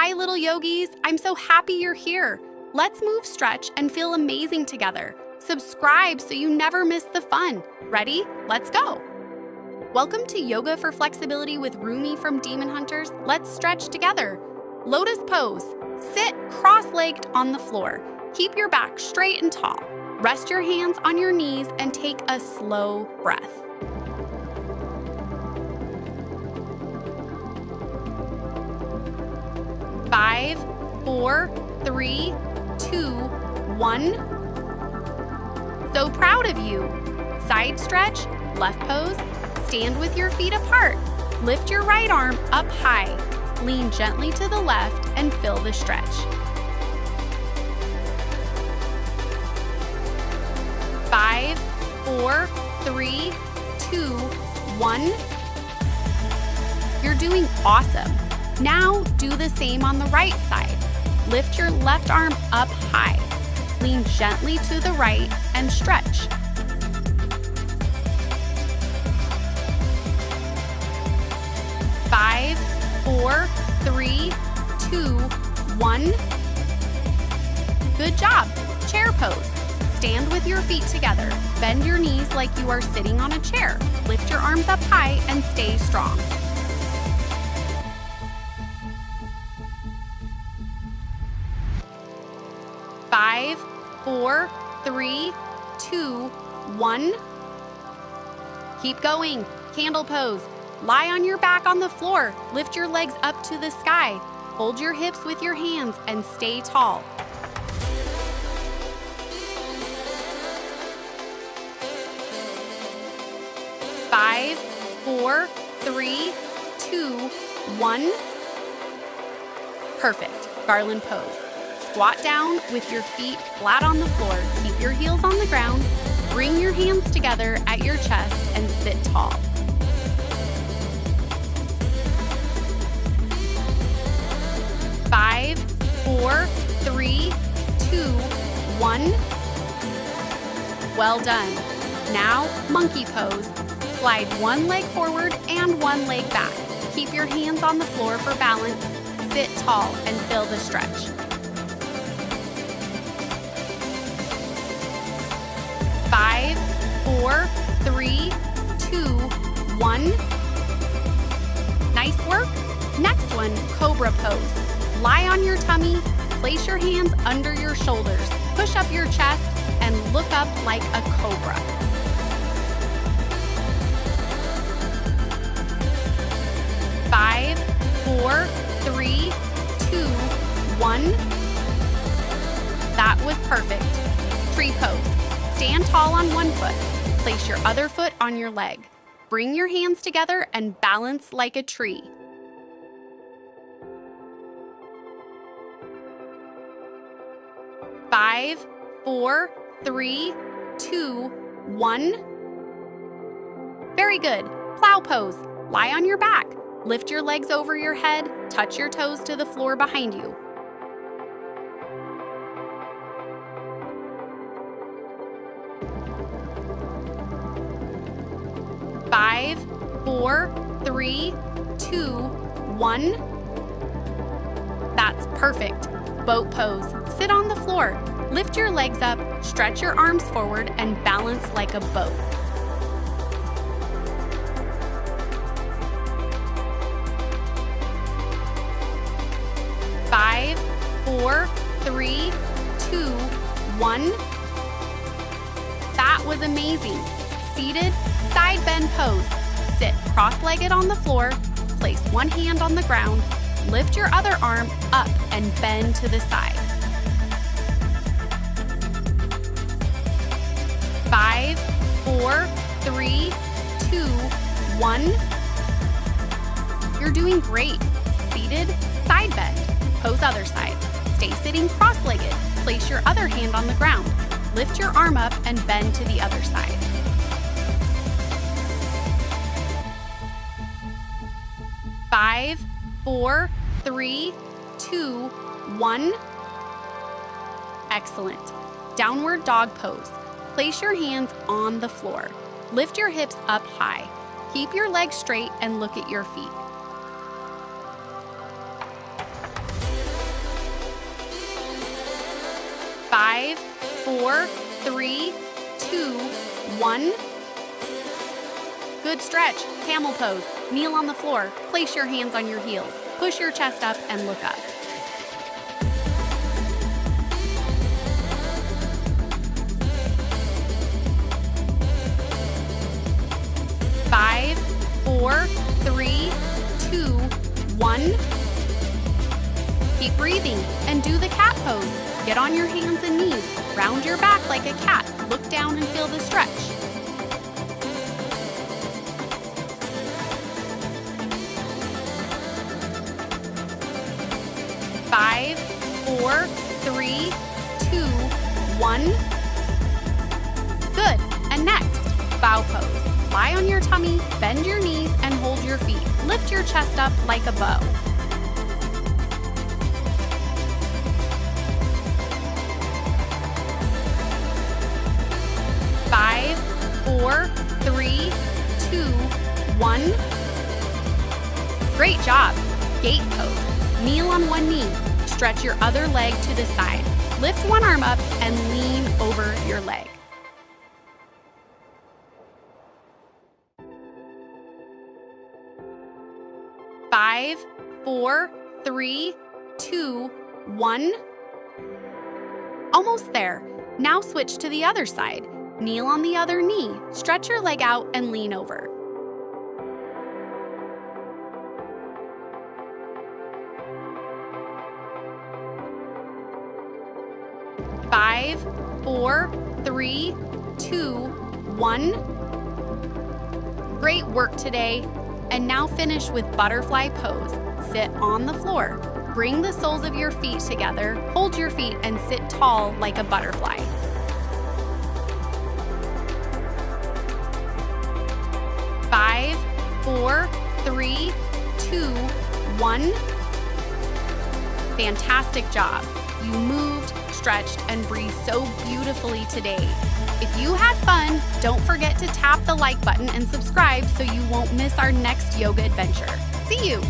Hi, little yogis. I'm so happy you're here. Let's move, stretch, and feel amazing together. Subscribe so you never miss the fun. Ready? Let's go. Welcome to Yoga for Flexibility with Rumi from Demon Hunters. Let's stretch together. Lotus pose. Sit cross-legged on the floor. Keep your back straight and tall. Rest your hands on your knees and take a slow breath. Five, 4, 3, 2, 1. So proud of you. Side stretch, left pose. Stand with your feet apart. Lift your right arm up high. Lean gently to the left and fill the stretch. 5, 4, 3, 2, 1. You're doing awesome. Now do the same on the right side. Lift your left arm up high. Lean gently to the right and stretch. 5, 4, 3, 2, 1. Good job. Chair pose. Stand with your feet together. Bend your knees like you are sitting on a chair. Lift your arms up high and stay strong. 5, 4, 3, 2, 1. Keep going. Candle pose. Lie on your back on the floor. Lift your legs up to the sky. Hold your hips with your hands and stay tall. 5, 4, 3, 2, 1. Perfect. Garland pose. Squat down with your feet flat on the floor. Keep your heels on the ground. Bring your hands together at your chest and sit tall. 5, 4, 3, 2, 1. Well done. Now, monkey pose. Slide one leg forward and one leg back. Keep your hands on the floor for balance. Sit tall and fill the stretch. 5, 4, 3, 2, 1. Nice work. Next one, Cobra pose. Lie on your tummy, place your hands under your shoulders, push up your chest, and look up like a cobra. 5, 4, 3, 2, 1. That was perfect. Tree pose. Stand tall on one foot. Place your other foot on your leg. Bring your hands together and balance like a tree. 5, 4, 3, 2, 1. Very good. Plow pose. Lie on your back. Lift your legs over your head. Touch your toes to the floor behind you. 5, 4, 3, 2, 1. That's perfect. Boat pose. Sit on the floor. Lift your legs up, stretch your arms forward, and balance like a boat. 5, 4, 3, 2, 1. That was amazing. Seated, side bend pose. Sit cross-legged on the floor, place one hand on the ground, lift your other arm up and bend to the side. 5, 4, 3, 2, 1. You're doing great. Seated, side bend. Pose other side. Stay sitting cross-legged. Place your other hand on the ground. Lift your arm up and bend to the other side. 5, 4, 3, 2, 1. Excellent. Downward dog pose. Place your hands on the floor. Lift your hips up high. Keep your legs straight and look at your feet. 5, 4, 3, 2, 1. Good stretch. Camel pose. Kneel on the floor. Place your hands on your heels. Push your chest up and look up. 5, 4, 3, 2, 1. Keep breathing and do the cat pose. Get on your hands and knees. Round your back like a cat. Look down and feel the stretch. 5, 4, 3, 2, 1. Good. And next, bow pose. Lie on your tummy, bend your knees, and hold your feet. Lift your chest up like a bow. 5, 4, 3, 2, 1. Great job. Gate pose. Kneel on one knee. Stretch your other leg to the side. Lift one arm up and lean over your leg. Five, 4, 3, 2, 1. Almost there. Now switch to the other side. Kneel on the other knee. Stretch your leg out and lean over. 5, 4, 3, 2, 1. Great work today. And now finish with butterfly pose. Sit on the floor. Bring the soles of your feet together. Hold your feet and sit tall like a butterfly. 5, 4, 3, 2, 1. Fantastic job. You moved, stretched, and breathed so beautifully today. If you had fun, don't forget to tap the like button and subscribe so you won't miss our next yoga adventure. See you!